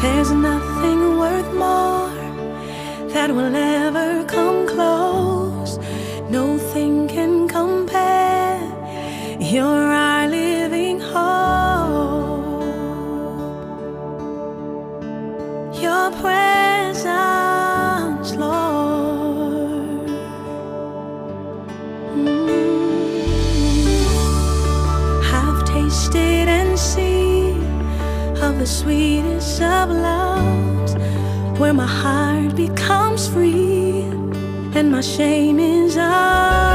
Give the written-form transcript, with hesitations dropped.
There's nothing worth more that will ever come close. Nothing can compare. You're our living hope. Your presence, Lord. I've tasted and seen of the sweetest of loves, where my heart becomes free and my shame is undone.